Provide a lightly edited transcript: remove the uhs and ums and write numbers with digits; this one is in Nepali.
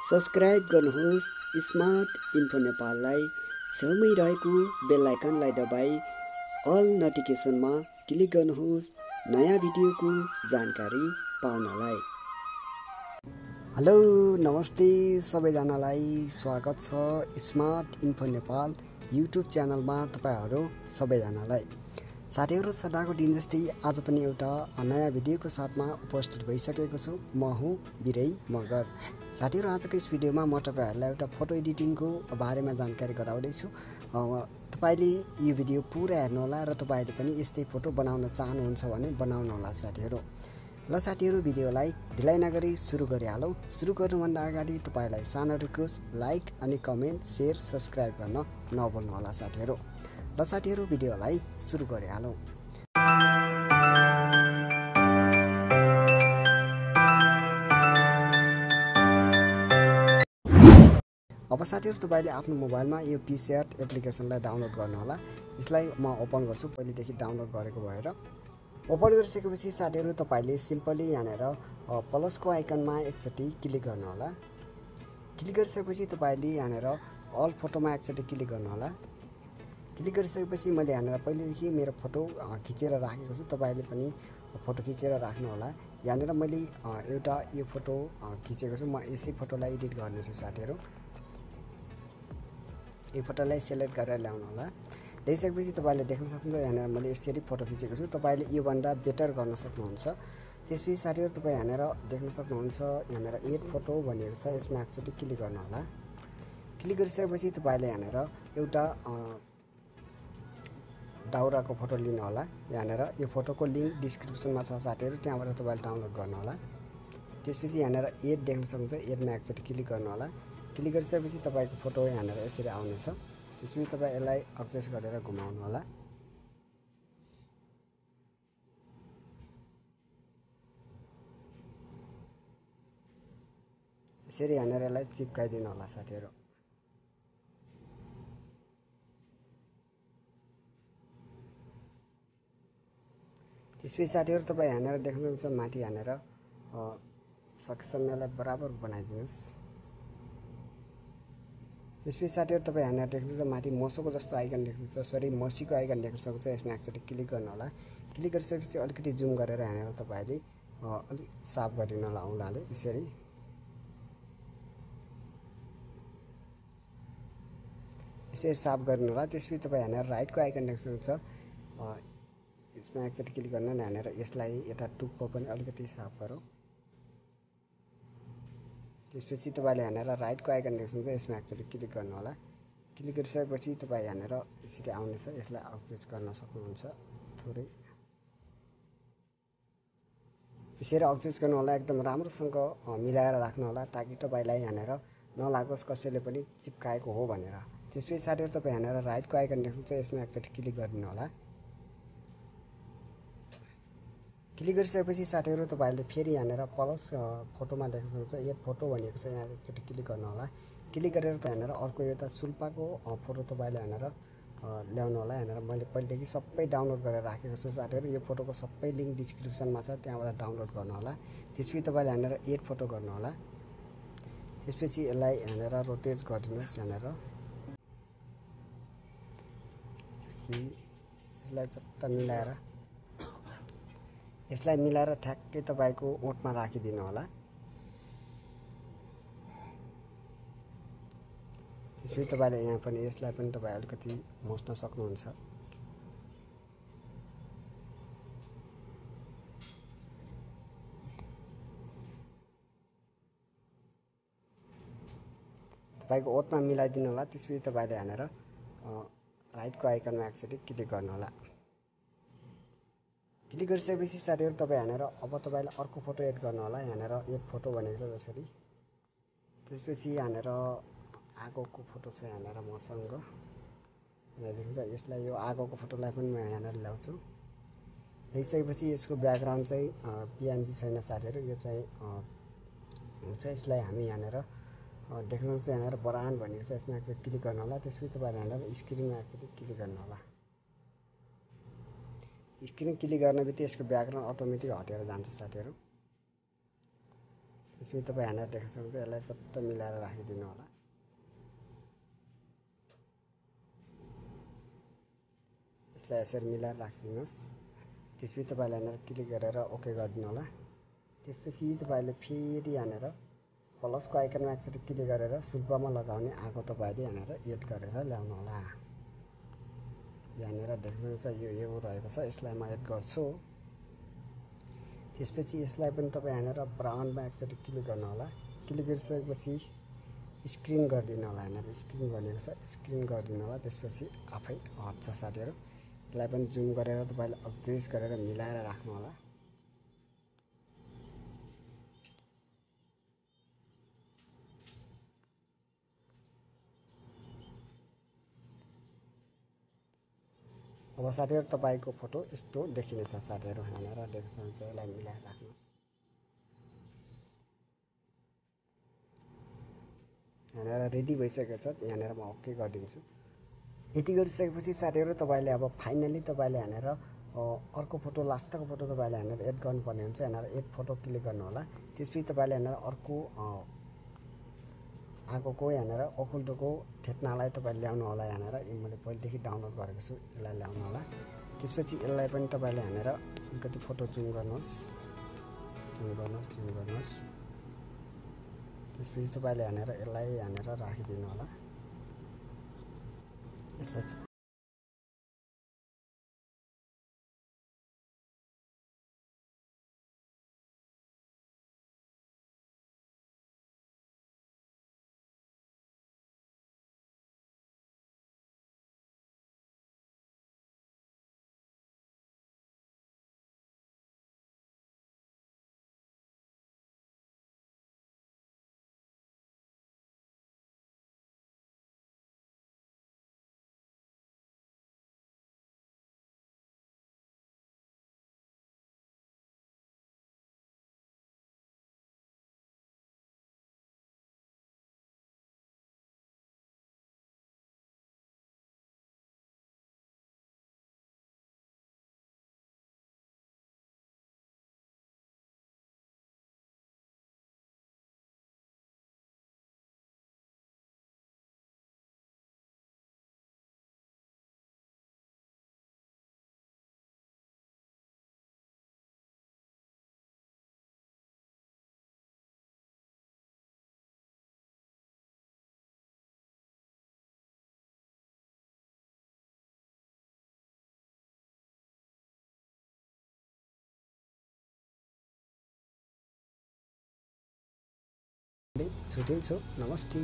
सब्स्क्राइब गर्नुहोस् स्मार्ट इन्फो नेपाललाई छेउमै रहेको बेल आइकनलाई दबाई अल नोटिफिकेसनमा क्लिक गर्नुहोस् नयाँ भिडियोको जानकारी पाउनलाई। हेलो नमस्ते सबैजनालाई स्वागत छ स्मार्ट इन्फो नेपाल युट्युब च्यानलमा तपाईहरु सबैजनालाई। साथीहरु सदाको दिन जस्तै आज पनि एउटा नयाँ भिडियोको साथमा उपस्थित भइसकेको छु। म हुँ बिरै मगर। साथीहरु आजको यस भिडियोमा म तपाईहरुलाई एउटा फोटो एडिटिङको बारेमा जानकारी गराउँदै छु। तपाईले यो भिडियो पुरा हेर्नु होला र तपाईले पनि यस्तै फोटो बनाउन चाहनुहुन्छ भने बनाउनु होला साथीहरु। ल साथीहरु भिडियोलाई ढिलाइ नगरी सुरु गरिहालौं। सुरु गर्नुभन्दा अगाडि तपाईलाई सानो रिक्वेस्ट लाइक अनि कमेन्ट शेयर सब्स्क्राइब गर्न नभुल्नु होला साथीहरु। ल साथीहरु भिडियोलाई सुरु गरिहालौं। अब साथीहरु तपाईले आफ्नो मोबाइलमा यो पिक्सार्ट एप्लिकेसनलाई डाउनलोड गर्नु होला। यसलाई म ओपन गर्छु पहिलेदेखि डाउनलोड गरेको भएर। ओपन गरिसकेपछि साथीहरु तपाईले सिम्पली यहाँनेर प्लसको आइकनमा एकचोटी क्लिक गर्नु होला। क्लिक गरिसकेपछि तपाईले यहाँनेर अल फोटोमा एकचोटी क्लिक गर्नु होला। क्लिक गरिसकेपछि मैले यहाँनेर पहिलेदेखि मेरो फोटो खिचेर राखेको छु। तपाईले पनि फोटो खिचेर राख्नु होला। यहाँनेर मैले एउटा यो फोटो खिचेको छु। म यसै फोटोलाई एडिट गर्नेछु साथीहरु। यो फोटोलाई सिलेक्ट गरेर ल्याउनु होला। ल्याइसकेपछि तपाईले देख्न सक्नुहुन्छ यहाँनेर मैले यसरी फोटो खिचेको छु। तपाईले यो भन्दा बेटर गर्न सक्नुहुन्छ। त्यसपछि साथीहरु तपाई यहाँनेर देख्न सक्नुहुन्छ यहाँनेर एड फोटो भनिएको छ। यसमा एकचोटी क्लिक गर्नु होला। क्लिक गरिसकेपछि तपाईले यहाँनेर एउटा दाउराको फोटो लिनु होला। यहाँनेर यो फोटोको लिंक डिस्क्रिप्सनमा छ साथीहरु, त्यहाँबाट तपाईले डाउनलोड गर्नु होला। त्यसपछि यहाँनेर एड देख्न सक्नुहुन्छ, एडमा एकचोटी क्लिक गर्नु होला। क्लिक गरिसकेपछि तपाईको फोटो यहाँनेर यसरी आउनेछ। त्यसपछि तपाई यसलाई एडजस्ट गरेर घुमाउनु होला। यसरी यहाँनेर यसलाई चिप्काइदिनु होला साथीहरु। त्यसपछि साथीहरु तपाई यहाँनेर देख्न सक्नुहुन्छ माथि यहाँनेर सकेसम्म यसलाई बराबर बनाइदिनुस्। त्यसपछि साथीहरु तपाई यहाँनेर देख्न सक्नुहुन्छ माथि मोसोको जस्तो आइकन देख्न सक्नुहुन्छ, सरी मसीको आइकन देख्न सक्नुहुन्छ। यसमा एकचोटी क्लिक गर्नु होला। क्लिक गरिसकेपछि अलिकति जुम गरेर यहाँनेर तपाईले अलि साफ गरिदिनु होला औंलाले यसरी। यसरी साफ गरिदिनु होला। त्यसपछि तपाई यहाँनेर राइटको आइकन देख्न सक्नुहुन्छ। यसमा एकचोटी क्लिक गर्न यहाँनेर यसलाई यता टुप्पो पनि अलिकति साफ गरौँ। त्यसपछि तपाईले यहाँनेर राइटको आइकन देख्न सक्नुहुन्छ। यसमा एकचोटी क्लिक गर्नु होला। क्लिक गरिसकेपछि तपाई यहाँनेर यसरी आउनेछ। यसलाई एडजस्ट गर्न सक्नुहुन्छ थोरै। यसरी एडजस्ट गर्नु होला। एकदम राम्रोसँग मिलाएर राख्नु होला ताकि तपाईलाई यहाँनेर नलागोस् कसैले पनि चिप्काएको हो भनेर। त्यसपछि साथीहरु तपाई यहाँनेर राइटको आइकन देख्न सक्नुहुन्छ। यसमा एकचोटी क्लिक गरिदिनु होला। क्लिक गरिसकेपछि साथीहरु तपाईले फेरि यहाँनेर प्लस फोटोमा देख्न सक्नुहुन्छ एड फोटो भनिएको छ। यहाँ एकचोटी क्लिक गर्नु होला। क्लिक गरेर यहाँनेर अर्को एउटा सुल्पाको फोटो तपाईले यहाँनेर ल्याउनु होला। यहाँनेर मैले पहिलेदेखि सबै डाउनलोड गरेर राखेको छु साथीहरु। यो फोटोको सबै लिंक डिस्क्रिप्सनमा छ, त्यहाँबाट डाउनलोड गर्नु होला। त्यसपछि तपाईले यहाँनेर एड फोटो गर्नु होला। त्यसपछि यसलाई यहाँनेर रोटेट गरिदिनुस्। यहाँनेर यसलाई चट्ट मिलाएर ठ्याक्कै तपाईको ओठमा राखिदिनु होला। त्यसपछि तपाईले यहाँ पनि यसलाई पनि तपाई अलिकति मोच्न सक्नुहुन्छ। तपाईको ओठमा मिलाइदिनु होला। त्यसपछि तपाईले यहाँनेर राइटको आइकनमा एकचोटी क्लिक गर्नु होला। क्लिक गरिसकेपछि साथीहरु तपाई यहाँनेर अब तपाईले अर्को फोटो एड गर्नु होला। यहाँनेर एड फोटो भनेको छ जसरी। त्यसपछि यहाँनेर आगोको फोटो छ यहाँनेर मसँग। यहाँ देख्नुहुन्छ यसलाई यो आगोको फोटोलाई पनि म यहाँनेर ल्याउँछु। ल्याइसकेपछि यसको ब्याकग्राउन्ड चाहिँ पीएनजी छैन साथीहरु, यो चाहिँ हुन्छ। यसलाई हामी यहाँनेर देख्न सक्नुहुन्छ यहाँनेर बोनाउने भनेको छ। यसमा एकचोटी क्लिक गर्नु होला। त्यसपछि तपाईले यहाँनेर स्क्रिनमा एकचोटी क्लिक गर्नु होला। स्क्रिन क्लिक गर्न बित्तिकै यसको ब्याकग्राउन्ड अटोमेटिक हटेर जान्छ साथीहरु। त्यसपछि तपाईँ यहाँनिर देख्न सक्नुहुन्छ यसलाई सट्ट मिलाएर राखिदिनु होला। यसलाई यसरी मिलाएर राखिदिनुहोस्। त्यसपछि तपाईँले यहाँनिर क्लिक गरेर ओके गरिदिनु होला। त्यसपछि तपाईँले फेरि यहाँनिर प्लसको आइकनमा एकचोटि क्लिक गरेर सुब्बामा लगाउने आगो तपाईँले यहाँनिर एड गरेर ल्याउनु होला। यहाँनिर देख्नुहुन्छ यो रहेको छ, यसलाई म एड गर्छु। त्यसपछि यसलाई पनि तपाईँ यहाँनिर ब्राउनमा एकचोटि क्लिक गर्नु होला। क्लिक गरिसकेपछि स्क्रिन गरिदिनु होला। यहाँनिर स्क्रिन भनेको छ, स्क्रिन गरिदिनु होला। त्यसपछि आफै हट्छ साथीहरू। यसलाई पनि जुम गरेर तपाईँले एडजस्ट गरेर मिलाएर राख्नु होला। अब साथीहरू तपाईँको फोटो यस्तो देखिनेछ साथीहरू। यहाँनिर देख्नुहुन्छ, यसलाई मिलाएर राख्नुहोस्। यहाँनिर रेडी भइसकेको छ। यहाँनिर म ओके गरिदिन्छु। यति गरिसकेपछि साथीहरू तपाईँले अब फाइनली तपाईँले यहाँनिर अर्को फोटो, लास्टको फोटो तपाईँले यहाँनिर एड गर्नुपर्ने हुन्छ। यहाँनिर एड फोटो क्लिक गर्नु होला। त्यसपछि तपाईँले यहाँनिर अर्को आगोको यहाँनिर ओखुल्टोको ठेक्नालाई तपाईँले ल्याउनु होला। यहाँनिर मैले पहिलेदेखि डाउनलोड गरेको छु, यसलाई ल्याउनु होला। त्यसपछि यसलाई पनि तपाईँले यहाँनिर अलिकति फोटो जुम गर्नुहोस्। त्यसपछि तपाईँले यहाँनिर यसलाई यहाँनिर राखिदिनु होला। यसलाई छुट्टिन्छु। नमस्ते।